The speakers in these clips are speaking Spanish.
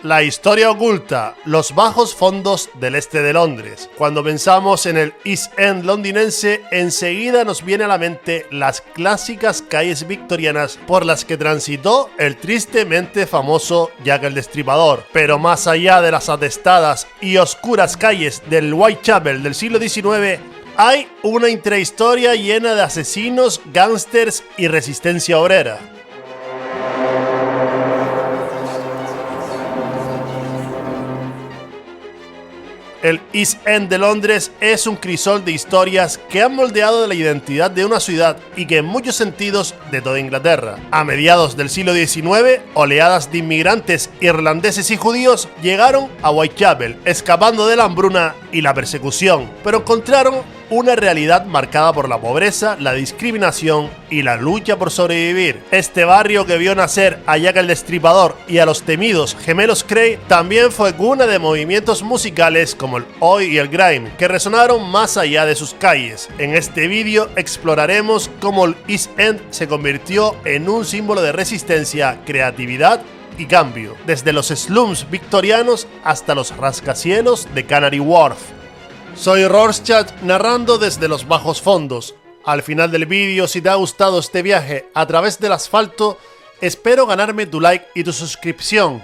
La historia oculta, los bajos fondos del este de Londres. Cuando pensamos en el East End londinense, enseguida nos viene a la mente las clásicas calles victorianas por las que transitó el tristemente famoso Jack el Destripador. Pero más allá de las atestadas y oscuras calles del Whitechapel del siglo XIX, hay una intrahistoria llena de asesinos, gángsters y resistencia obrera. El East End de Londres es un crisol de historias que han moldeado la identidad de una ciudad y que en muchos sentidos de toda Inglaterra. A mediados del siglo XIX, oleadas de inmigrantes irlandeses y judíos llegaron a Whitechapel, escapando de la hambruna y la persecución, pero encontraron una realidad marcada por la pobreza, la discriminación y la lucha por sobrevivir. Este barrio que vio nacer a Jack el Destripador y a los temidos gemelos Kray también fue cuna de movimientos musicales como el Oi y el Grime, que resonaron más allá de sus calles. En este vídeo exploraremos cómo el East End se convirtió en un símbolo de resistencia, creatividad y cambio, desde los slums victorianos hasta los rascacielos de Canary Wharf. Soy Rorschach narrando desde los bajos fondos. Al final del vídeo, si te ha gustado este viaje a través del asfalto, espero ganarme tu like y tu suscripción,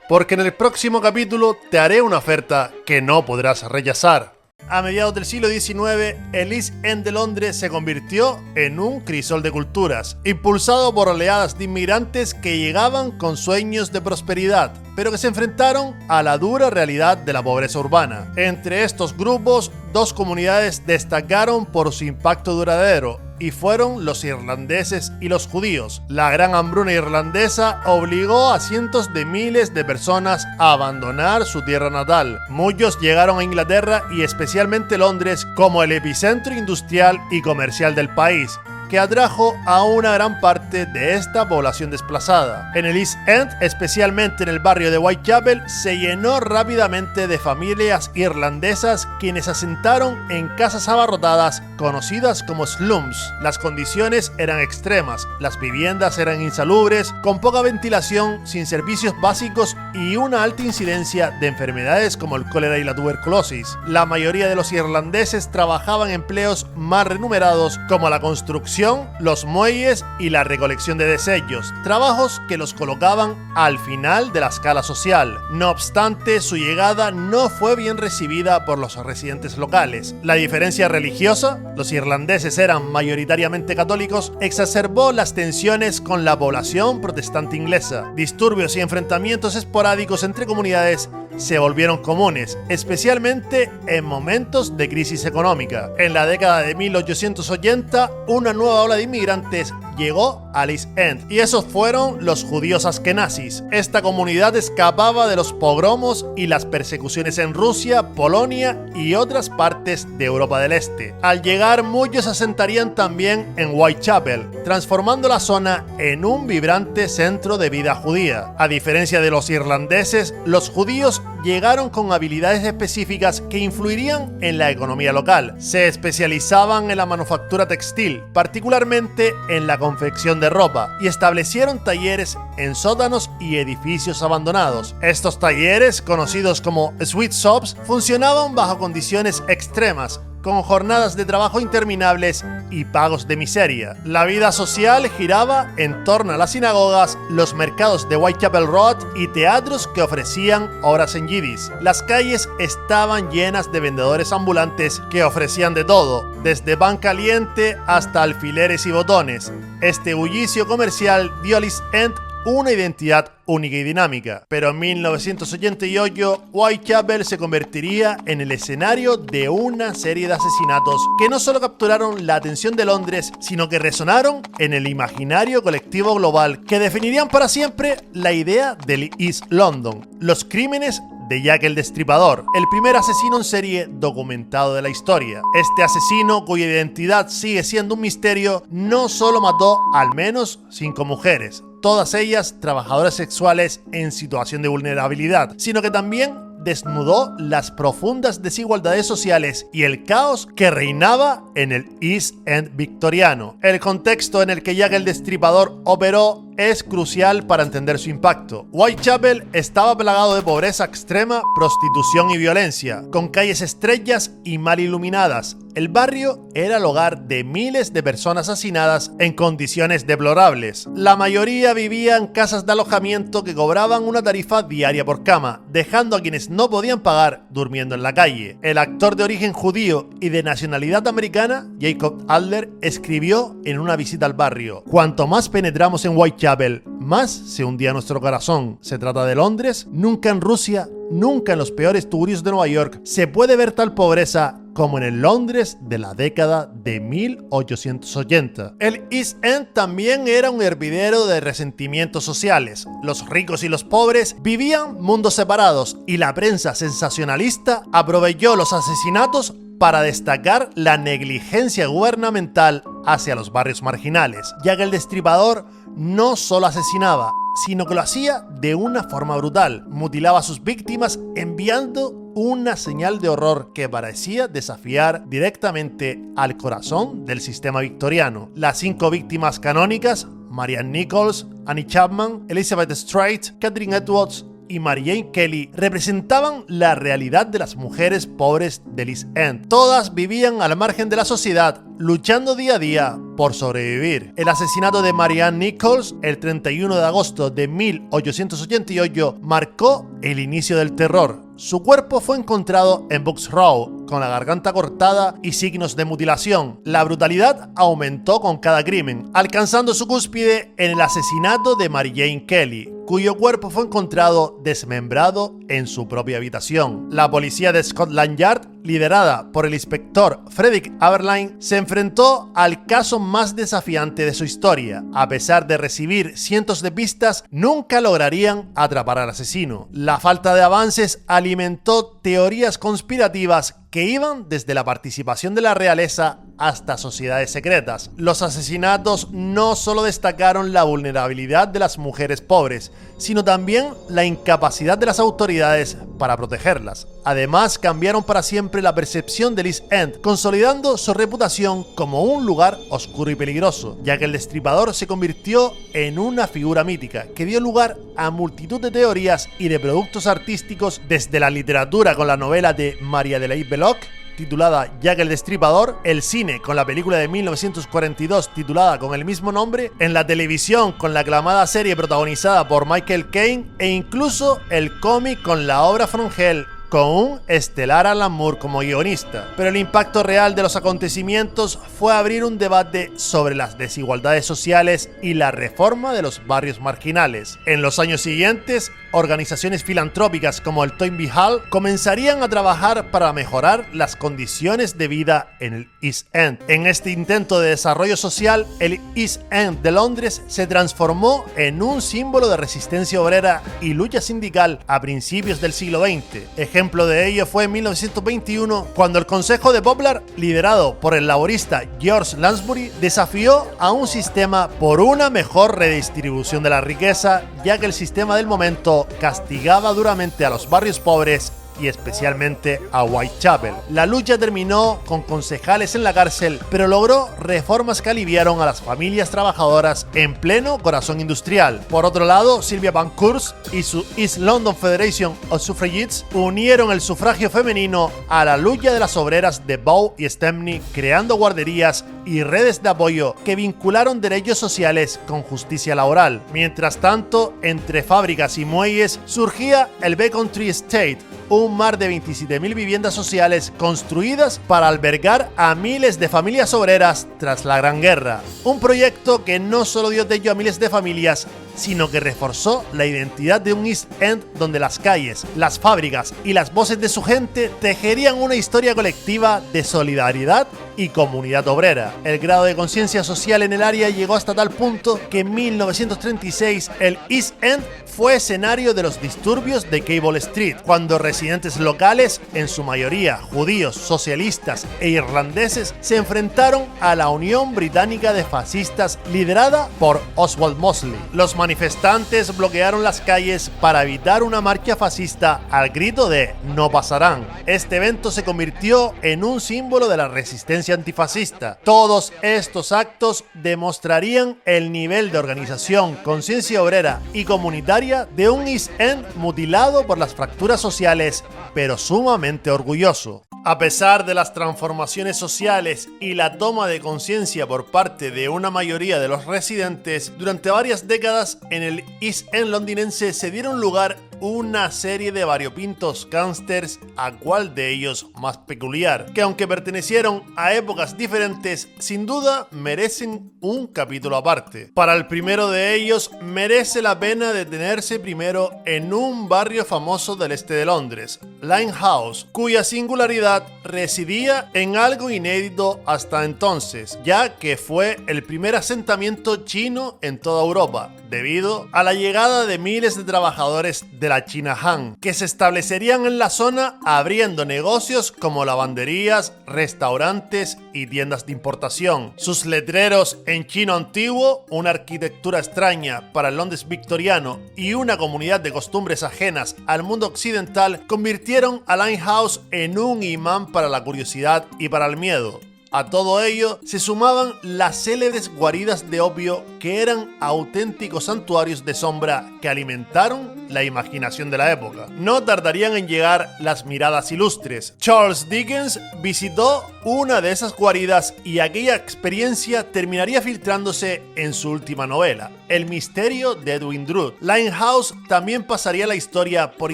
porque en el próximo capítulo te haré una oferta que no podrás rechazar. A mediados del siglo XIX, el East End de Londres se convirtió en un crisol de culturas, impulsado por oleadas de inmigrantes que llegaban con sueños de prosperidad, pero que se enfrentaron a la dura realidad de la pobreza urbana. Entre estos grupos, dos comunidades destacaron por su impacto duradero, y fueron los irlandeses y los judíos. La gran hambruna irlandesa obligó a cientos de miles de personas a abandonar su tierra natal. Muchos llegaron a Inglaterra y especialmente Londres como el epicentro industrial y comercial del país, que atrajo a una gran parte de esta población desplazada. En el East End, especialmente en el barrio de Whitechapel, se llenó rápidamente de familias irlandesas quienes asentaron en casas abarrotadas conocidas como slums. Las condiciones eran extremas, las viviendas eran insalubres, con poca ventilación, sin servicios básicos y una alta incidencia de enfermedades como el cólera y la tuberculosis. La mayoría de los irlandeses trabajaban en empleos más remunerados como la construcción, los muelles y la recolección de desechos, trabajos que los colocaban al final de la escala social. No obstante, su llegada no fue bien recibida por los residentes locales. La diferencia religiosa, los irlandeses eran mayoritariamente católicos, exacerbó las tensiones con la población protestante inglesa. Disturbios y enfrentamientos esporádicos entre comunidades se volvieron comunes, especialmente en momentos de crisis económica. En la década de 1880, una nueva ola de inmigrantes llegó al East End, y esos fueron los judíos askenazis. Esta comunidad escapaba de los pogromos y las persecuciones en Rusia, Polonia y otras partes de Europa del Este. Al llegar, muchos se asentarían también en Whitechapel, transformando la zona en un vibrante centro de vida judía. A diferencia de los irlandeses, los judíos llegaron con habilidades específicas que influirían en la economía local. Se especializaban en la manufactura textil, particularmente en la confección de ropa, y establecieron talleres en sótanos y edificios abandonados. Estos talleres, conocidos como sweat shops, funcionaban bajo condiciones extremas, con jornadas de trabajo interminables y pagos de miseria. La vida social giraba en torno a las sinagogas, los mercados de Whitechapel Road y teatros que ofrecían obras en yiddish. Las calles estaban llenas de vendedores ambulantes que ofrecían de todo, desde pan caliente hasta alfileres y botones. Este bullicio comercial dio al East End una identidad única y dinámica. Pero en 1988, Whitechapel se convertiría en el escenario de una serie de asesinatos que no solo capturaron la atención de Londres, sino que resonaron en el imaginario colectivo global, que definirían para siempre la idea del East London. Los crímenes de Jack el Destripador, el primer asesino en serie documentado de la historia. Este asesino, cuya identidad sigue siendo un misterio, no solo mató al menos 5 mujeres, todas ellas trabajadoras sexuales en situación de vulnerabilidad, sino que también desnudó las profundas desigualdades sociales y el caos que reinaba en el East End victoriano. El contexto en el que Jack el Destripador operó es crucial para entender su impacto. Whitechapel estaba plagado de pobreza extrema, prostitución y violencia, con calles estrechas y mal iluminadas. El barrio era el hogar de miles de personas hacinadas en condiciones deplorables. La mayoría vivía en casas de alojamiento que cobraban una tarifa diaria por cama, dejando a quienes no podían pagar durmiendo en la calle. El actor de origen judío y de nacionalidad americana, Jacob Adler, escribió en una visita al barrio: "Cuanto más penetramos en Whitechapel, más se hundía nuestro corazón. Se trata de Londres, nunca en Rusia, nunca en los peores tugurios de Nueva York se puede ver tal pobreza como en el Londres de la década de 1880. El East End también era un hervidero de resentimientos sociales. Los ricos y los pobres vivían mundos separados y la prensa sensacionalista aprovechó los asesinatos para destacar la negligencia gubernamental hacia los barrios marginales, ya que el destripador no solo asesinaba, sino que lo hacía de una forma brutal. Mutilaba a sus víctimas enviando una señal de horror que parecía desafiar directamente al corazón del sistema victoriano. Las 5 víctimas canónicas, Marianne Nichols, Annie Chapman, Elizabeth Straight, Catherine Edwards y Mary Jane Kelly, representaban la realidad de las mujeres pobres del East End. Todas vivían al margen de la sociedad, luchando día a día por sobrevivir. El asesinato de Marianne Nichols, el 31 de agosto de 1888, marcó el inicio del terror. Su cuerpo fue encontrado en Bucks Row, con la garganta cortada y signos de mutilación. La brutalidad aumentó con cada crimen, alcanzando su cúspide en el asesinato de Mary Jane Kelly, cuyo cuerpo fue encontrado desmembrado en su propia habitación. La policía de Scotland Yard, liderada por el inspector Frederick Aberline, se enfrentó al caso más desafiante de su historia. A pesar de recibir cientos de pistas, nunca lograrían atrapar al asesino. La falta de avances alimentó teorías conspirativas que iban desde la participación de la realeza hasta sociedades secretas. Los asesinatos no solo destacaron la vulnerabilidad de las mujeres pobres, sino también la incapacidad de las autoridades para protegerlas. Además, cambiaron para siempre la percepción del East End, consolidando su reputación como un lugar oscuro y peligroso, ya que el destripador se convirtió en una figura mítica que dio lugar a multitud de teorías y de productos artísticos, desde la literatura con la novela de Maria Adelaide Belloc, titulada Jack el Destripador, el cine con la película de 1942 titulada con el mismo nombre, en la televisión con la aclamada serie protagonizada por Michael Caine e incluso el cómic con la obra From Hell, con un estelar Alan Moore como guionista. Pero el impacto real de los acontecimientos fue abrir un debate sobre las desigualdades sociales y la reforma de los barrios marginales. En los años siguientes, organizaciones filantrópicas como el Toynbee Hall comenzarían a trabajar para mejorar las condiciones de vida en el East End. En este intento de desarrollo social, el East End de Londres se transformó en un símbolo de resistencia obrera y lucha sindical a principios del siglo XX. Ejemplo de ello fue en 1921, cuando el Consejo de Poplar, liderado por el laborista George Lansbury, desafió a un sistema por una mejor redistribución de la riqueza, ya que el sistema del momento castigaba duramente a los barrios pobres y especialmente a Whitechapel. La lucha terminó con concejales en la cárcel, pero logró reformas que aliviaron a las familias trabajadoras en pleno corazón industrial. Por otro lado, Sylvia Pankhurst y su East London Federation of Suffragettes unieron el sufragio femenino a la lucha de las obreras de Bow y Stepney, creando guarderías y redes de apoyo que vincularon derechos sociales con justicia laboral. Mientras tanto, entre fábricas y muelles surgía el Beacon Tree Estate, un mar de 27.000 viviendas sociales construidas para albergar a miles de familias obreras tras la Gran Guerra. Un proyecto que no solo dio techo a miles de familias, sino que reforzó la identidad de un East End donde las calles, las fábricas y las voces de su gente tejerían una historia colectiva de solidaridad y comunidad obrera. El grado de conciencia social en el área llegó hasta tal punto que en 1936 el East End fue escenario de los disturbios de Cable Street, cuando residentes locales, en su mayoría judíos, socialistas e irlandeses, se enfrentaron a la Unión Británica de Fascistas liderada por Oswald Mosley. Los manifestantes bloquearon las calles para evitar una marcha fascista al grito de "no pasarán". Este evento se convirtió en un símbolo de la resistencia antifascista. Todos estos actos demostrarían el nivel de organización, conciencia obrera y comunitaria de un East End mutilado por las fracturas sociales, pero sumamente orgulloso. A pesar de las transformaciones sociales y la toma de conciencia por parte de una mayoría de los residentes, durante varias décadas en el East End londinense se dieron lugar una serie de variopintos gángsters, a cual de ellos más peculiar, que aunque pertenecieron a épocas diferentes, sin duda merecen un capítulo aparte. Para el primero de ellos, merece la pena detenerse primero en un barrio famoso del este de Londres, Limehouse, cuya singularidad residía en algo inédito hasta entonces, ya que fue el primer asentamiento chino en toda Europa, debido a la llegada de miles de trabajadores de la China Han, que se establecerían en la zona abriendo negocios como lavanderías, restaurantes y tiendas de importación. Sus letreros en chino antiguo, una arquitectura extraña para el Londres victoriano y una comunidad de costumbres ajenas al mundo occidental convirtieron a Limehouse en un imán para la curiosidad y para el miedo. A todo ello se sumaban las célebres guaridas de opio, que eran auténticos santuarios de sombra que alimentaron la imaginación de la época. No tardarían en llegar las miradas ilustres. Charles Dickens visitó una de esas guaridas y aquella experiencia terminaría filtrándose en su última novela, El misterio de Edwin Drood. Limehouse también pasaría a la historia por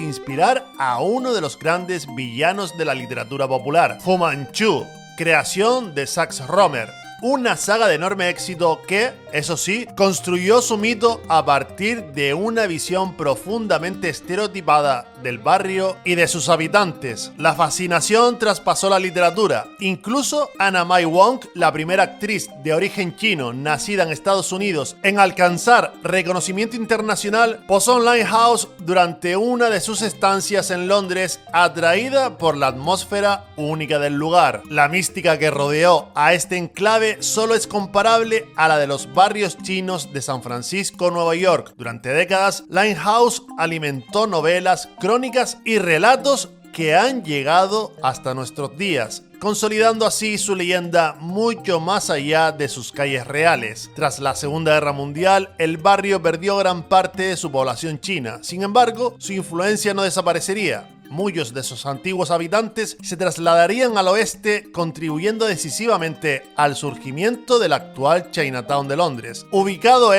inspirar a uno de los grandes villanos de la literatura popular, Fu Manchu, creación de Sax Rohmer, una saga de enorme éxito que, eso sí, construyó su mito a partir de una visión profundamente estereotipada del barrio y de sus habitantes. La fascinación traspasó la literatura. Incluso Anna May Wong, la primera actriz de origen chino nacida en Estados Unidos en alcanzar reconocimiento internacional, posó en Limehouse durante una de sus estancias en Londres, atraída por la atmósfera única del lugar. La mística que rodeó a este enclave solo es comparable a la de los barrios chinos de San Francisco, Nueva York. Durante décadas, Limehouse alimentó novelas, crónicas y relatos que han llegado hasta nuestros días, consolidando así su leyenda mucho más allá de sus calles reales. Tras la Segunda Guerra Mundial, el barrio perdió gran parte de su población china. Sin embargo, su influencia no desaparecería. Muchos de sus antiguos habitantes se trasladarían al oeste, contribuyendo decisivamente al surgimiento del actual Chinatown de Londres, ubicado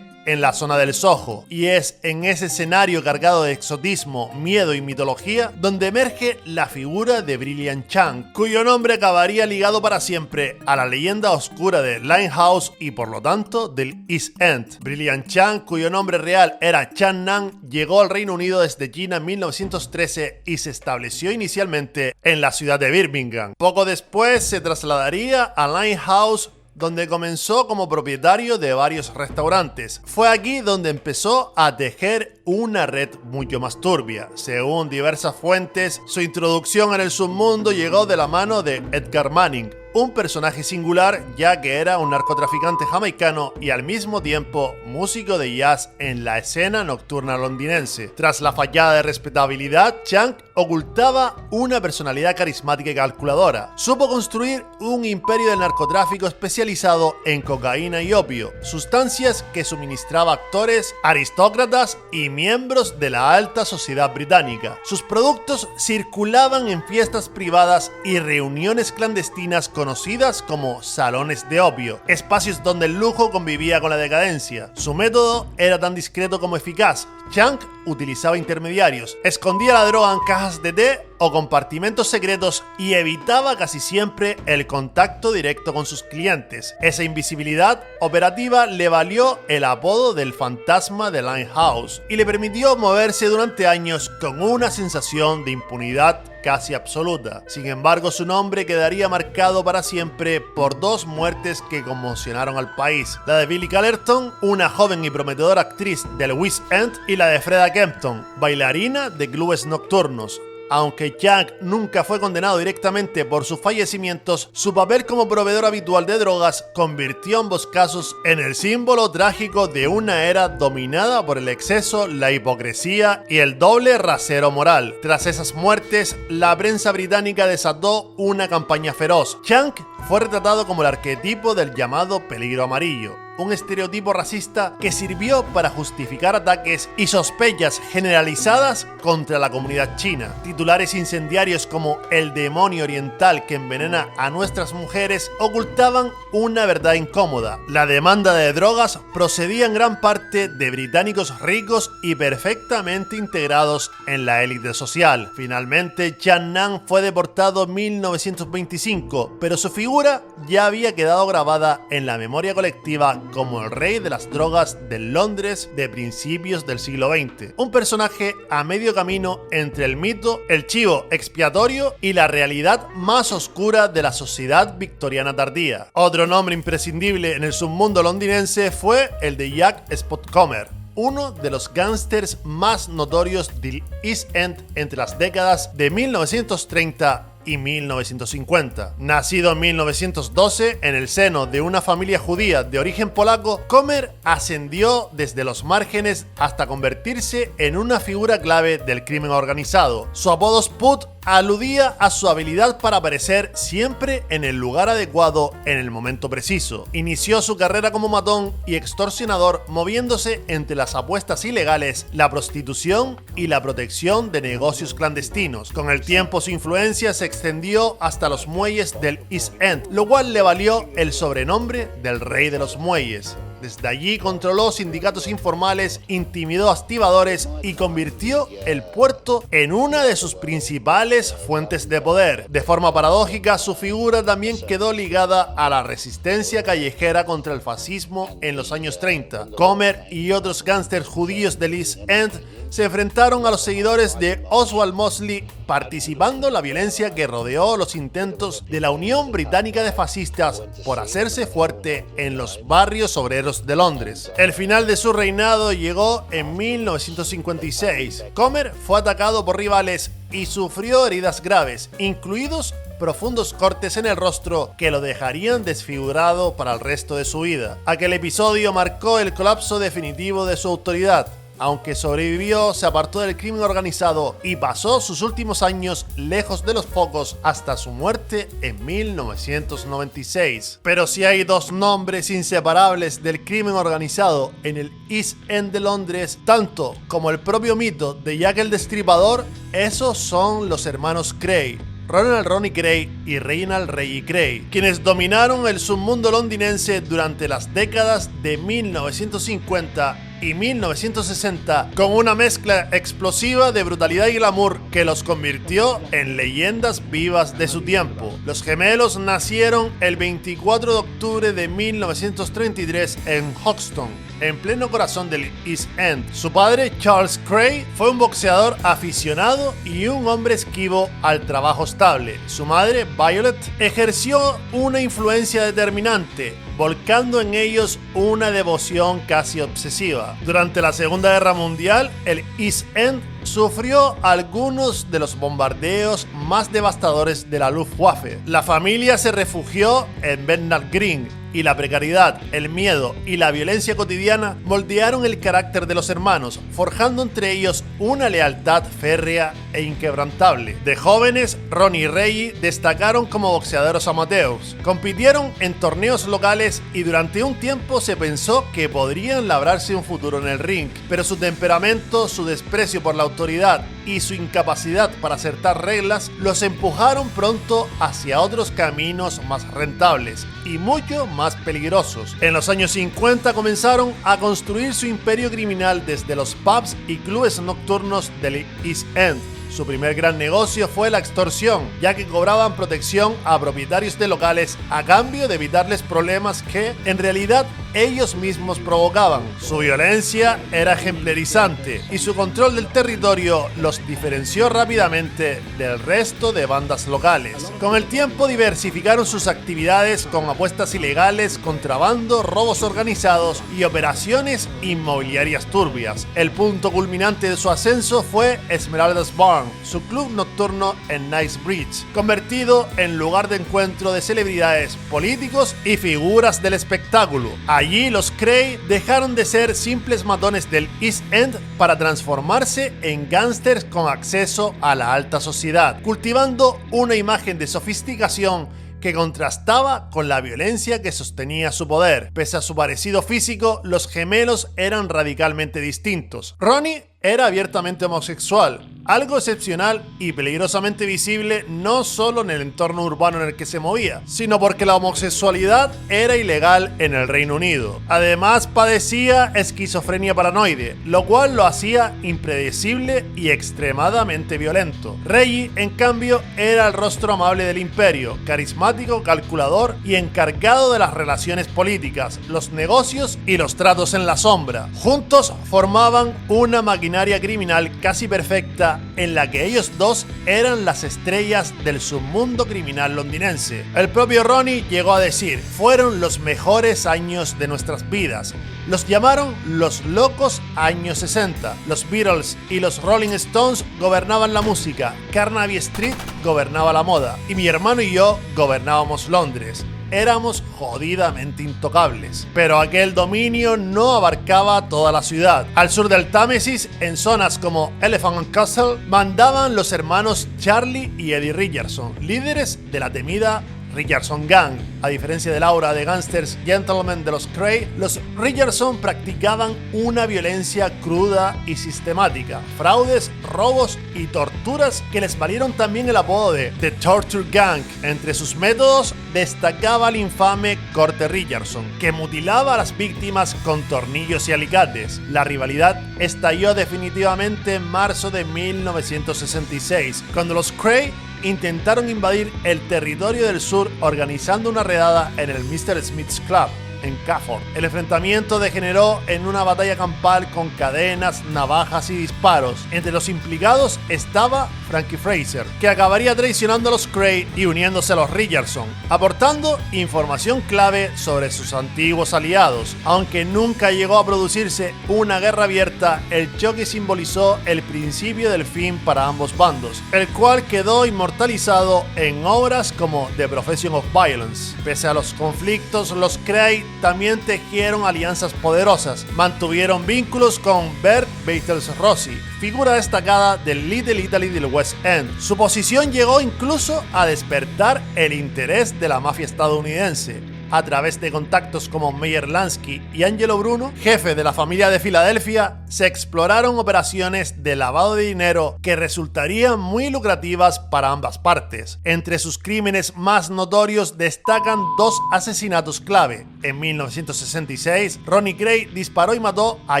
en la zona del Soho, y es en ese escenario cargado de exotismo, miedo y mitología donde emerge la figura de Brilliant Chang, cuyo nombre acabaría ligado para siempre a la leyenda oscura de Limehouse y por lo tanto del East End. Brilliant Chang, cuyo nombre real era Chan Nan, llegó al Reino Unido desde China en 1913 y se estableció inicialmente en la ciudad de Birmingham. Poco después se trasladaría a Limehouse, donde comenzó como propietario de varios restaurantes. Fue aquí donde empezó a tejer una red mucho más turbia. Según diversas fuentes, su introducción en el submundo llegó de la mano de Edgar Manning, un personaje singular ya que era un narcotraficante jamaicano y al mismo tiempo músico de jazz en la escena nocturna londinense. Tras la fachada de respetabilidad, Chang ocultaba una personalidad carismática y calculadora. Supo construir un imperio del narcotráfico especializado en cocaína y opio, sustancias que suministraba actores, aristócratas y miembros de la alta sociedad británica. Sus productos circulaban en fiestas privadas y reuniones clandestinas conocidas como salones de opio, espacios donde el lujo convivía con la decadencia. Su método era tan discreto como eficaz. Chang utilizaba intermediarios, escondía la droga en cajas de té o compartimentos secretos y evitaba casi siempre el contacto directo con sus clientes. Esa invisibilidad operativa le valió el apodo del fantasma de Limehouse y le permitió moverse durante años con una sensación de impunidad casi absoluta. Sin embargo, su nombre quedaría marcado para siempre por dos muertes que conmocionaron al país: la de Billie Cullerton, una joven y prometedora actriz del West End, y la de Freda Kempton, bailarina de clubes nocturnos. Aunque Young nunca fue condenado directamente por sus fallecimientos, su papel como proveedor habitual de drogas convirtió ambos casos en el símbolo trágico de una era dominada por el exceso, la hipocresía y el doble rasero moral. Tras esas muertes, la prensa británica desató una campaña feroz. Young fue retratado como el arquetipo del llamado peligro amarillo, un estereotipo racista que sirvió para justificar ataques y sospechas generalizadas contra la comunidad china. Titulares incendiarios como "el demonio oriental que envenena a nuestras mujeres" ocultaban una verdad incómoda. La demanda de drogas procedía en gran parte de británicos ricos y perfectamente integrados en la élite social. Finalmente, Chan Nam fue deportado en 1925, pero su figura ya había quedado grabada en la memoria colectiva como el rey de las drogas de Londres de principios del siglo XX. Un personaje a medio camino entre el mito, el chivo expiatorio y la realidad más oscura de la sociedad victoriana tardía. Otro nombre imprescindible en el submundo londinense fue el de Jack Spot Comer, uno de los gángsters más notorios del East End entre las décadas de 1930 y 1950. Nacido en 1912 en el seno de una familia judía de origen polaco, Comer ascendió desde los márgenes hasta convertirse en una figura clave del crimen organizado. Su apodo Spud aludía a su habilidad para aparecer siempre en el lugar adecuado en el momento preciso. Inició su carrera como matón y extorsionador moviéndose entre las apuestas ilegales, la prostitución y la protección de negocios clandestinos. Con el tiempo su influencia se extendió hasta los muelles del East End, lo cual le valió el sobrenombre del Rey de los Muelles. Desde allí controló sindicatos informales, intimidó a estibadores y convirtió el puerto en una de sus principales fuentes de poder. De forma paradójica, su figura también quedó ligada a la resistencia callejera contra el fascismo en los años 30. Comer y otros gángsters judíos del East End se enfrentaron a los seguidores de Oswald Mosley, participando en la violencia que rodeó los intentos de la Unión Británica de Fascistas por hacerse fuerte en los barrios obreros de Londres. El final de su reinado llegó en 1956. Comer fue atacado por rivales y sufrió heridas graves, incluidos profundos cortes en el rostro que lo dejarían desfigurado para el resto de su vida. Aquel episodio marcó el colapso definitivo de su autoridad. Aunque sobrevivió, se apartó del crimen organizado y pasó sus últimos años lejos de los focos hasta su muerte en 1996. Pero si hay dos nombres inseparables del crimen organizado en el East End de Londres, tanto como el propio mito de Jack el Destripador, esos son los hermanos Kray. Ronald Ronnie Kray y Reginald Reggie Kray, quienes dominaron el submundo londinense durante las décadas de 1950 y 1960 con una mezcla explosiva de brutalidad y glamour que los convirtió en leyendas vivas de su tiempo. Los gemelos nacieron el 24 de octubre de 1933 en Hoxton, en pleno corazón del East End. Su padre, Charles Kray, fue un boxeador aficionado y un hombre esquivo al trabajo estable. Su madre, Violet, ejerció una influencia determinante, volcando en ellos una devoción casi obsesiva. Durante la Segunda Guerra Mundial, el East End sufrió algunos de los bombardeos más devastadores de la Luftwaffe. La familia se refugió en Bethnal Green y la precariedad, el miedo y la violencia cotidiana moldearon el carácter de los hermanos, forjando entre ellos una lealtad férrea e inquebrantable. De jóvenes, Ronnie y Reggie destacaron como boxeadores amateurs, compitieron en torneos locales y durante un tiempo se pensó que podrían labrarse un futuro en el ring, pero su temperamento, su desprecio por la autoridad y su incapacidad para acertar reglas los empujaron pronto hacia otros caminos más rentables y mucho más peligrosos. En los años 50 comenzaron a construir su imperio criminal desde los pubs y clubes nocturnos del East End. Su primer gran negocio fue la extorsión, ya que cobraban protección a propietarios de locales a cambio de evitarles problemas que, en realidad, ellos mismos provocaban. Su violencia era ejemplarizante y su control del territorio los diferenció rápidamente del resto de bandas locales. Con el tiempo diversificaron sus actividades con apuestas ilegales, contrabando, robos organizados y operaciones inmobiliarias turbias. El punto culminante de su ascenso fue Esmeralda's Barn, su club nocturno en Knightsbridge, convertido en lugar de encuentro de celebridades, políticos y figuras del espectáculo. Allí los Cray dejaron de ser simples matones del East End para transformarse en gángsters con acceso a la alta sociedad, cultivando una imagen de sofisticación que contrastaba con la violencia que sostenía su poder. Pese a su parecido físico, los gemelos eran radicalmente distintos. Ronnie era abiertamente homosexual, algo excepcional y peligrosamente visible no solo en el entorno urbano en el que se movía, sino porque la homosexualidad era ilegal en el Reino Unido. Además, padecía esquizofrenia paranoide, lo cual lo hacía impredecible y extremadamente violento. Reggie, en cambio, era el rostro amable del imperio, carismático, calculador y encargado de las relaciones políticas, los negocios y los tratos en la sombra. Juntos formaban una maquinaria criminal casi perfecta en la que ellos dos eran las estrellas del submundo criminal londinense. El propio Ronnie llegó a decir: fueron los mejores años de nuestras vidas. Los llamaron los locos años 60. Los Beatles y los Rolling Stones gobernaban la música, Carnaby Street gobernaba la moda y mi hermano y yo gobernábamos Londres. Éramos jodidamente intocables. Pero aquel dominio no abarcaba toda la ciudad. Al sur del Támesis, en zonas como Elephant and Castle, mandaban los hermanos Charlie y Eddie Richardson, líderes de la temida Richardson Gang. A diferencia del aura de gángsters gentlemen de los Cray, los Richardson practicaban una violencia cruda y sistemática, fraudes, robos y torturas que les valieron también el apodo de The Torture Gang. Entre sus métodos destacaba el infame corte Richardson, que mutilaba a las víctimas con tornillos y alicates. La rivalidad estalló definitivamente en marzo de 1966, cuando los Cray intentaron invadir el territorio del sur organizando una redada en el Mr. Smith's Club en Cafford. El enfrentamiento degeneró en una batalla campal con cadenas, navajas y disparos. Entre los implicados estaba Frankie Fraser, que acabaría traicionando a los Cray y uniéndose a los Richardson, aportando información clave sobre sus antiguos aliados. Aunque nunca llegó a producirse una guerra abierta, el choque simbolizó el principio del fin para ambos bandos, el cual quedó inmortalizado en obras como The Profession of Violence. Pese a los conflictos, los Cray también tejieron alianzas poderosas. Mantuvieron vínculos con Bert Battles Rossi, figura destacada del Little Italy del West End. Su posición llegó incluso a despertar el interés de la mafia estadounidense. A través de contactos como Meyer Lansky y Angelo Bruno, jefe de la familia de Filadelfia, se exploraron operaciones de lavado de dinero que resultarían muy lucrativas para ambas partes. Entre sus crímenes más notorios destacan dos asesinatos clave. En 1966, Ronnie Cray disparó y mató a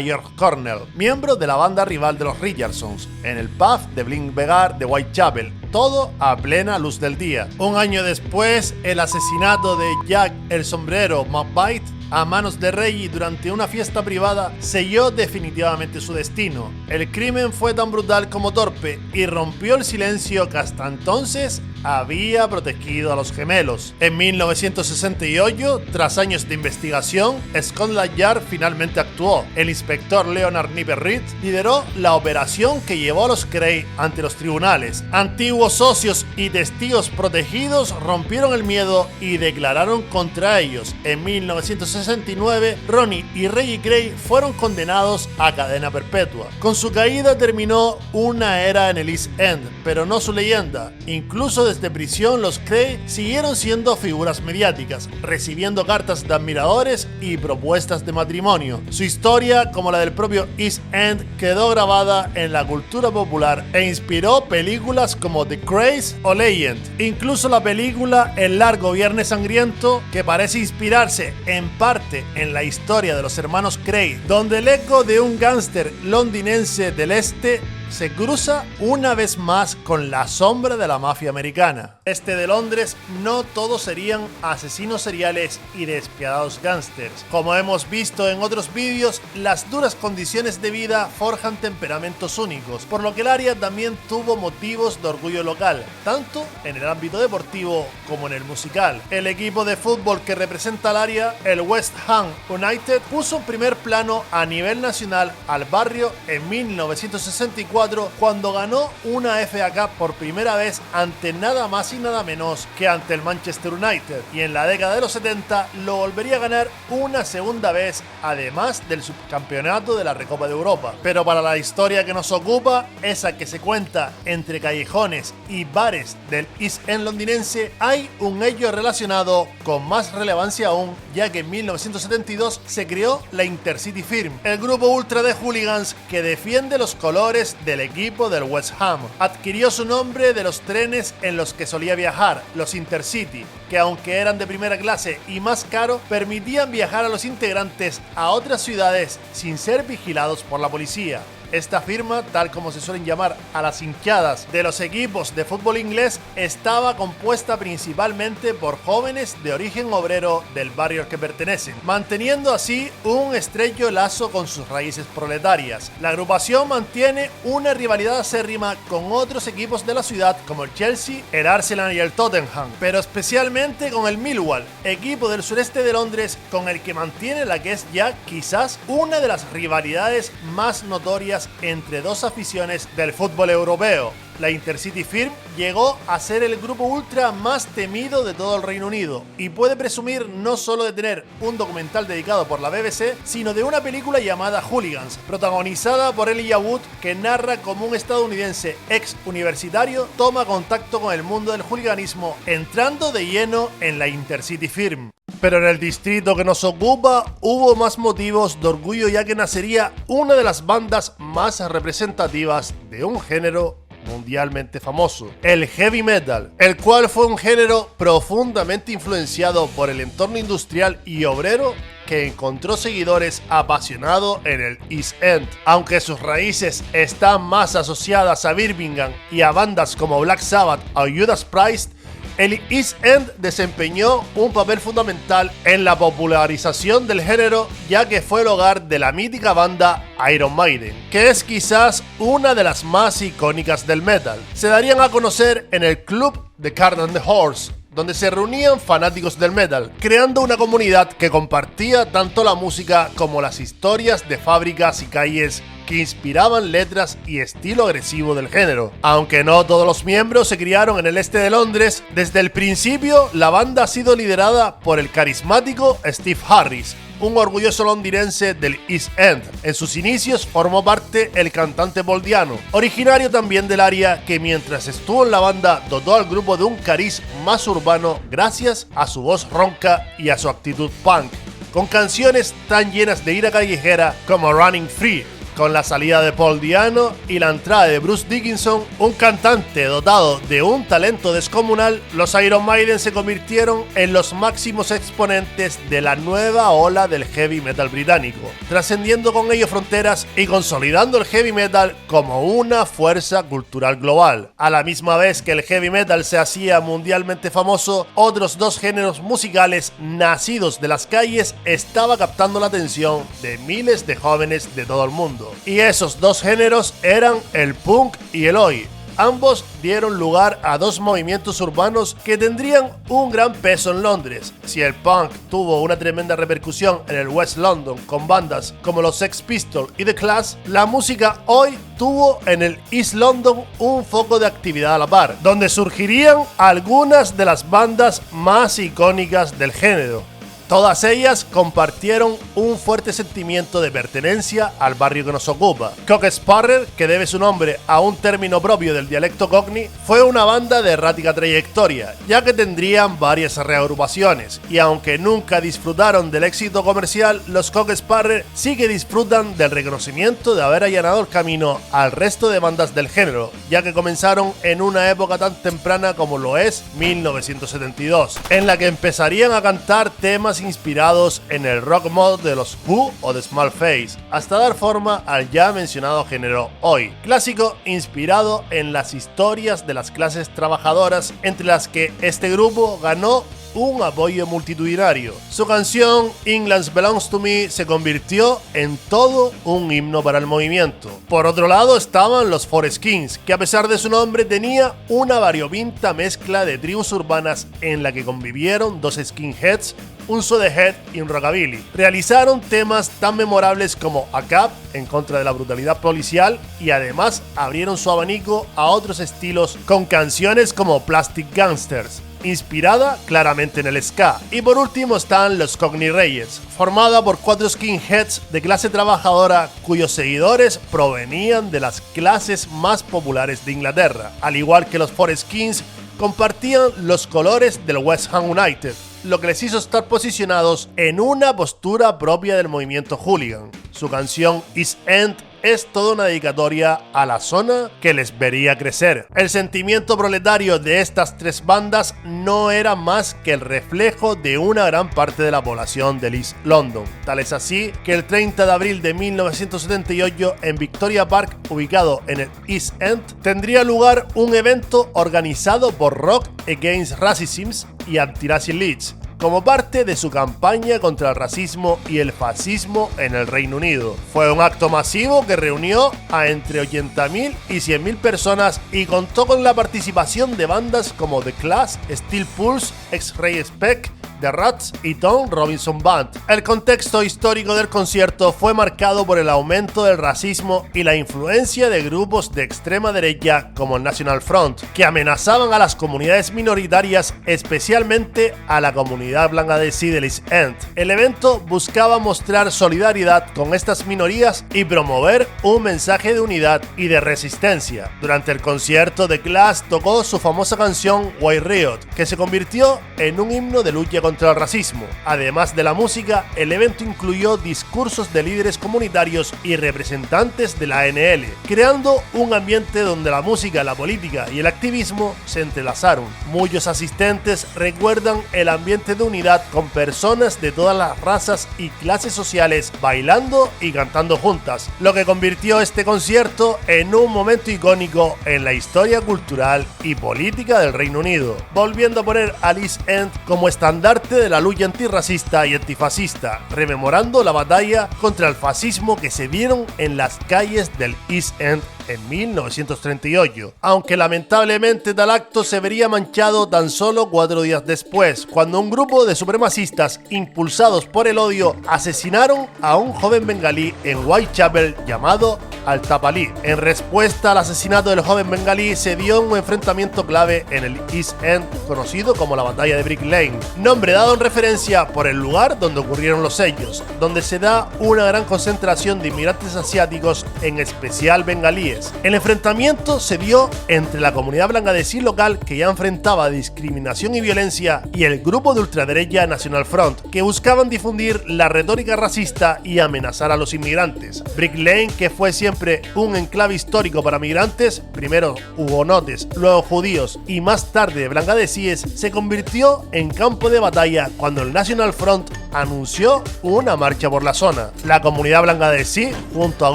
George Cornell, miembro de la banda rival de los Richardsons, en el pub de Blind Beggar de Whitechapel, todo a plena luz del día. Un año después, el asesinato de Jack el Sombrero McBite a manos de Reggie durante una fiesta privada selló definitivamente su destino. El crimen fue tan brutal como torpe y rompió el silencio que hasta entonces había protegido a los gemelos. En 1968, tras años de investigación, Scotland Yard finalmente actuó. El inspector Leonard Nipper Reed lideró la operación que llevó a los Cray ante los tribunales. Antiguos socios y testigos protegidos rompieron el miedo y declararon contra ellos. En 1969, Ronnie y Reggie Cray fueron condenados a cadena perpetua. Con su caída terminó una era en el East End, pero no su leyenda. Incluso desde prisión, los Cray siguieron siendo figuras mediáticas, recibiendo cartas de admiradores y propuestas de matrimonio. Su historia, como la del propio East End, quedó grabada en la cultura popular e inspiró películas como The Craze o Legend. Incluso la película El largo viernes sangriento, que parece inspirarse en parte en la historia de los hermanos Cray, donde el eco de un gángster londinense del este se cruza una vez más con la sombra de la mafia americana. De Londres no todos serían asesinos seriales y despiadados gángsters. Como hemos visto en otros vídeos, las duras condiciones de vida forjan temperamentos únicos, por lo que el área también tuvo motivos de orgullo local, tanto en el ámbito deportivo como en el musical. El equipo de fútbol que representa al área, el West Ham United, puso en primer plano a nivel nacional al barrio en 1964 cuando ganó una FA Cup por primera vez ante nada más y nada menos que ante el Manchester United, y en la década de los 70 lo volvería a ganar una segunda vez, además del subcampeonato de la Recopa de Europa. Pero para la historia que nos ocupa, esa que se cuenta entre callejones y bares del East End londinense, hay un hecho relacionado con más relevancia aún, ya que en 1972 se creó la Intercity Firm, el grupo ultra de hooligans que defiende los colores del equipo del West Ham. Adquirió su nombre de los trenes en los que solía viajar, los Intercity, que aunque eran de primera clase y más caro, permitían viajar a los integrantes a otras ciudades sin ser vigilados por la policía. Esta firma, tal como se suelen llamar a las hinchadas de los equipos de fútbol inglés, estaba compuesta principalmente por jóvenes de origen obrero del barrio al que pertenecen, manteniendo así un estrecho lazo con sus raíces proletarias. La agrupación mantiene una rivalidad acérrima con otros equipos de la ciudad como el Chelsea, el Arsenal y el Tottenham, pero especialmente con el Millwall, equipo del sureste de Londres con el que mantiene la que es ya quizás una de las rivalidades más notorias entre dos aficiones del fútbol europeo. La Intercity Firm llegó a ser el grupo ultra más temido de todo el Reino Unido y puede presumir no solo de tener un documental dedicado por la BBC, sino de una película llamada Hooligans, protagonizada por Elijah Wood, que narra cómo un estadounidense ex universitario toma contacto con el mundo del hooliganismo, entrando de lleno en la Intercity Firm. Pero en el distrito que nos ocupa hubo más motivos de orgullo, ya que nacería una de las bandas más representativas de un género mundialmente famoso, el heavy metal, el cual fue un género profundamente influenciado por el entorno industrial y obrero que encontró seguidores apasionados en el East End. Aunque sus raíces están más asociadas a Birmingham y a bandas como Black Sabbath o Judas Priest, el East End desempeñó un papel fundamental en la popularización del género, ya que fue el hogar de la mítica banda Iron Maiden, que es quizás una de las más icónicas del metal. Se darían a conocer en el club The Cart and the Horse, donde se reunían fanáticos del metal, creando una comunidad que compartía tanto la música como las historias de fábricas y calles que inspiraban letras y estilo agresivo del género. Aunque no todos los miembros se criaron en el este de Londres, desde el principio la banda ha sido liderada por el carismático Steve Harris, un orgulloso londinense del East End. En sus inicios formó parte el cantante Paul Di'Anno, originario también del área, que mientras estuvo en la banda dotó al grupo de un cariz más urbano gracias a su voz ronca y a su actitud punk, con canciones tan llenas de ira callejera como Running Free. Con la salida de Paul Di'Anno y la entrada de Bruce Dickinson, un cantante dotado de un talento descomunal, los Iron Maiden se convirtieron en los máximos exponentes de la nueva ola del heavy metal británico, trascendiendo con ello fronteras y consolidando el heavy metal como una fuerza cultural global. A la misma vez que el heavy metal se hacía mundialmente famoso, otros dos géneros musicales nacidos de las calles estaban captando la atención de miles de jóvenes de todo el mundo. Y esos dos géneros eran el punk y el oi. Ambos dieron lugar a dos movimientos urbanos que tendrían un gran peso en Londres. Si el punk tuvo una tremenda repercusión en el West London con bandas como los Sex Pistols y The Clash, la música oi tuvo en el East London un foco de actividad a la par, donde surgirían algunas de las bandas más icónicas del género. Todas ellas compartieron un fuerte sentimiento de pertenencia al barrio que nos ocupa. Cock Sparrer, que debe su nombre a un término propio del dialecto cockney, fue una banda de errática trayectoria, ya que tendrían varias reagrupaciones, y aunque nunca disfrutaron del éxito comercial, los Cock Sparrer sí que disfrutan del reconocimiento de haber allanado el camino al resto de bandas del género, ya que comenzaron en una época tan temprana como lo es 1972, en la que empezarían a cantar temas temas inspirados en el rock mod de los Who o de Small Face, hasta dar forma al ya mencionado género Oi, clásico inspirado en las historias de las clases trabajadoras, entre las que este grupo ganó un apoyo multitudinario. Su canción England Belongs to Me se convirtió en todo un himno para el movimiento. Por otro lado estaban los Forest Kings, que a pesar de su nombre tenía una variopinta mezcla de tribus urbanas en la que convivieron dos skinheads, un sodehead y un rockabilly. Realizaron temas tan memorables como A Cab, en contra de la brutalidad policial, y además abrieron su abanico a otros estilos con canciones como Plastic Gangsters, inspirada claramente en el ska. Y por último están los Cockney Reyes, formada por 4 skinheads de clase trabajadora cuyos seguidores provenían de las clases más populares de Inglaterra. Al igual que los Forest Kings, compartían los colores del West Ham United, lo que les hizo estar posicionados en una postura propia del movimiento hooligan. Su canción East End es toda una dedicatoria a la zona que les vería crecer. El sentimiento proletario de estas tres bandas no era más que el reflejo de una gran parte de la población del East London. Tal es así que el 30 de abril de 1978 en Victoria Park, ubicado en el East End, tendría lugar un evento organizado por Rock Against Racism y Anti-Nazi Leeds, como parte de su campaña contra el racismo y el fascismo en el Reino Unido. Fue un acto masivo que reunió a entre 80.000 y 100.000 personas y contó con la participación de bandas como The Clash, Steel Pulse, X-Ray Speck, The Rats y Tom Robinson Band. El contexto histórico del concierto fue marcado por el aumento del racismo y la influencia de grupos de extrema derecha como el National Front, que amenazaban a las comunidades minoritarias, especialmente a la comunidad bangladesí del East End. El evento buscaba mostrar solidaridad con estas minorías y promover un mensaje de unidad y de resistencia. Durante el concierto, The Clash tocó su famosa canción White Riot, que se convirtió en un himno de lucha contra el racismo. Además de la música, el evento incluyó discursos de líderes comunitarios y representantes de la ANL, creando un ambiente donde la música, la política y el activismo se entrelazaron. Muchos asistentes recuerdan el ambiente de unidad con personas de todas las razas y clases sociales bailando y cantando juntas, lo que convirtió este concierto en un momento icónico en la historia cultural y política del Reino Unido, volviendo a poner al East End como estandarte de la lucha antirracista y antifascista, rememorando la batalla contra el fascismo que se dieron en las calles del East End en 1938, aunque lamentablemente tal acto se vería manchado tan solo 4 días después, cuando un grupo de supremacistas impulsados por el odio asesinaron a un joven bengalí en Whitechapel llamado Al-Tapali. En respuesta al asesinato del joven bengalí se dio un enfrentamiento clave en el East End conocido como la Batalla de Brick Lane, nombre dado en referencia por el lugar donde ocurrieron los hechos, donde se da una gran concentración de inmigrantes asiáticos, en especial bengalíes. El enfrentamiento se dio entre la comunidad bangladesí local, que ya enfrentaba discriminación y violencia, y el grupo de ultraderecha National Front, que buscaban difundir la retórica racista y amenazar a los inmigrantes. Brick Lane, que fue siempre un enclave histórico para migrantes, primero hugonotes, luego judíos y más tarde bangladesíes, se convirtió en campo de batalla cuando el National Front anunció una marcha por la zona. La comunidad bangladesí, junto a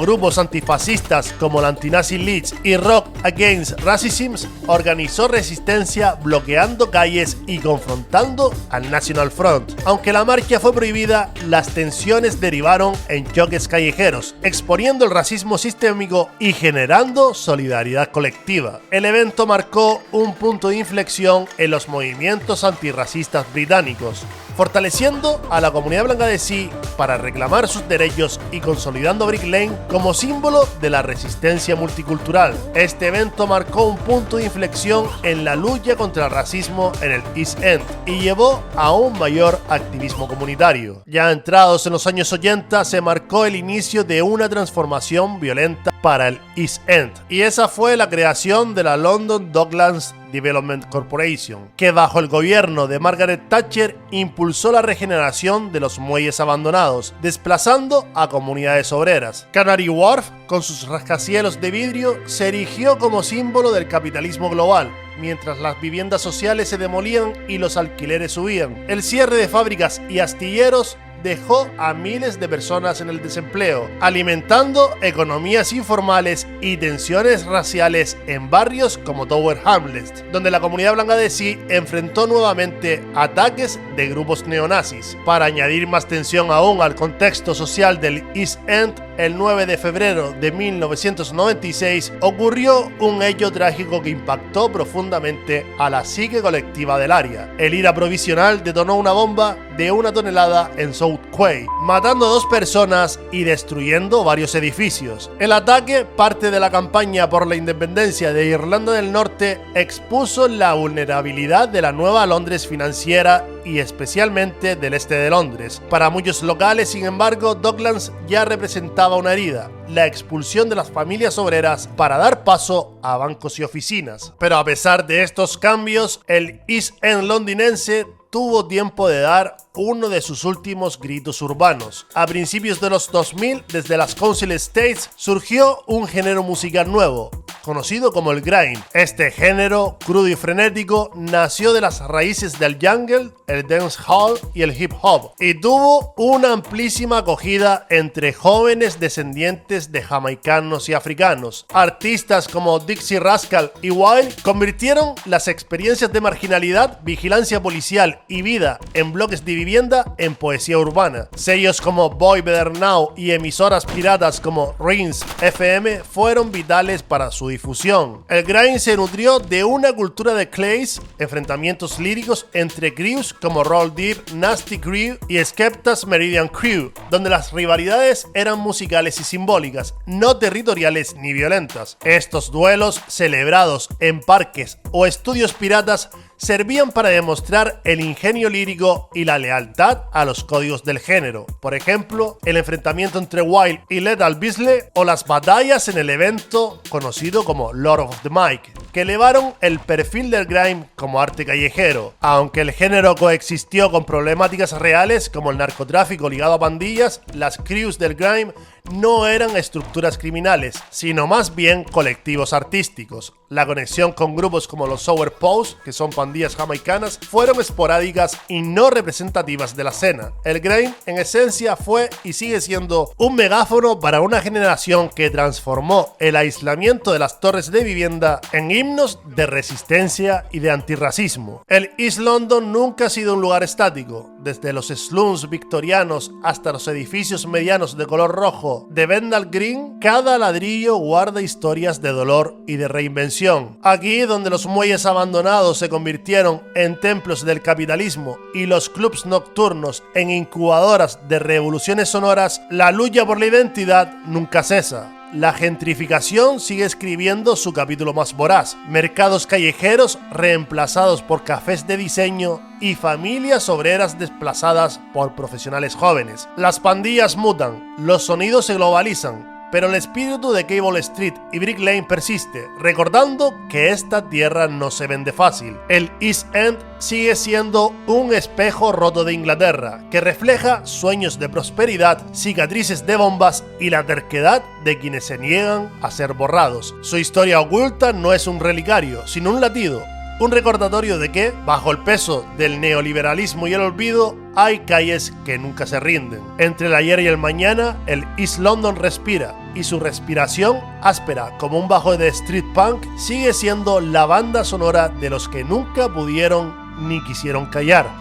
grupos antifascistas como la Anti-Nazi Leeds y Rock Against Racism, organizó resistencia bloqueando calles y confrontando al National Front. Aunque la marcha fue prohibida, las tensiones derivaron en choques callejeros, exponiendo el racismo sistémico y generando solidaridad colectiva. El evento marcó un punto de inflexión en los movimientos antirracistas británicos, fortaleciendo a la comunidad bangladesí para reclamar sus derechos y consolidando Brick Lane como símbolo de la resistencia multicultural. Este evento marcó un punto de inflexión en la lucha contra el racismo en el East End y llevó a un mayor activismo comunitario. Ya entrados en los años 80 se marcó el inicio de una transformación violenta para el East End, y esa fue la creación de la London Docklands Development Corporation, que bajo el gobierno de Margaret Thatcher impulsó la regeneración de los muelles abandonados, desplazando a comunidades obreras. Canary Wharf, con sus rascacielos de vidrio, se erigió como símbolo del capitalismo global, mientras las viviendas sociales se demolían y los alquileres subían. El cierre de fábricas y astilleros dejó a miles de personas en el desempleo, alimentando economías informales y tensiones raciales en barrios como Tower Hamlets, donde la comunidad blanca de Sí enfrentó nuevamente ataques de grupos neonazis. Para añadir más tensión aún al contexto social del East End, el 9 de febrero de 1996 ocurrió un hecho trágico que impactó profundamente a la psique colectiva del área. El IRA provisional detonó una bomba de 1 tonelada en South Quay, matando a 2 personas y destruyendo varios edificios. El ataque, parte de la campaña por la independencia de Irlanda del Norte, expuso la vulnerabilidad de la nueva Londres financiera y especialmente del este de Londres. Para muchos locales, sin embargo, Docklands ya representaba una herida: la expulsión de las familias obreras para dar paso a bancos y oficinas. Pero a pesar de estos cambios, el East End londinense tuvo tiempo de dar uno de sus últimos gritos urbanos. A principios de los 2000, desde las Council Estates, surgió un género musical nuevo, conocido como el grime. Este género, crudo y frenético, nació de las raíces del jungle, el dancehall y el hip hop, y tuvo una amplísima acogida entre jóvenes descendientes de jamaicanos y africanos. Artistas como Dixie Rascal y Wild convirtieron las experiencias de marginalidad, vigilancia policial y vida en bloques de vivienda en poesía urbana. Sellos como Boy Better Now y emisoras piratas como Rinse FM fueron vitales para su difusión. El grime se nutrió de una cultura de clays, enfrentamientos líricos entre crews como Roll Deep, Nasty Crew y Skepta's Meridian Crew, donde las rivalidades eran musicales y simbólicas, no territoriales ni violentas. Estos duelos, celebrados en parques o estudios piratas, servían para demostrar el ingenio lírico y la lealtad a los códigos del género. Por ejemplo, el enfrentamiento entre Wild y Lethal Beasley, o las batallas en el evento conocido como Lord of the Mic, que elevaron el perfil del grime como arte callejero. Aunque el género coexistió con problemáticas reales como el narcotráfico ligado a pandillas, las crews del grime no eran estructuras criminales, sino más bien colectivos artísticos. La conexión con grupos como los Sourpuss, que son pandillas jamaicanas, fueron esporádicas y no representativas de la escena. El grime, en esencia, fue y sigue siendo un megáfono para una generación que transformó el aislamiento de las torres de vivienda en himnos de resistencia y de antirracismo. El East London nunca ha sido un lugar estático. Desde los slums victorianos hasta los edificios medianos de color rojo de Bethnal Green, cada ladrillo guarda historias de dolor y de reinvención. Aquí, donde los muelles abandonados se convirtieron en templos del capitalismo y los clubs nocturnos en incubadoras de revoluciones sonoras, la lucha por la identidad nunca cesa. La gentrificación sigue escribiendo su capítulo más voraz. Mercados callejeros reemplazados por cafés de diseño y familias obreras desplazadas por profesionales jóvenes. Las pandillas mutan, los sonidos se globalizan, pero el espíritu de Cable Street y Brick Lane persiste, recordando que esta tierra no se vende fácil. El East End sigue siendo un espejo roto de Inglaterra, que refleja sueños de prosperidad, cicatrices de bombas y la terquedad de quienes se niegan a ser borrados. Su historia oculta no es un relicario, sino un latido, un recordatorio de que, bajo el peso del neoliberalismo y el olvido, hay calles que nunca se rinden. Entre el ayer y el mañana, el East London respira, y su respiración, áspera como un bajo de street punk, sigue siendo la banda sonora de los que nunca pudieron ni quisieron callar.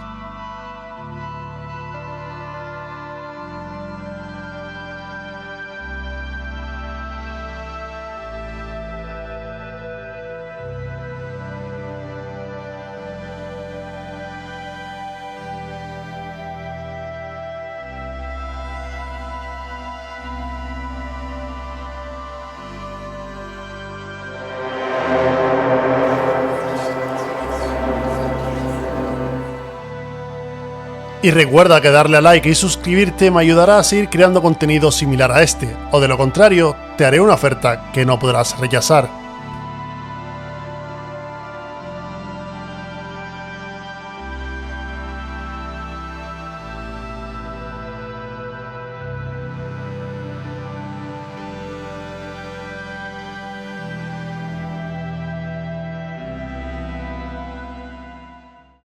Y recuerda que darle a like y suscribirte me ayudará a seguir creando contenido similar a este, o de lo contrario, te haré una oferta que no podrás rechazar.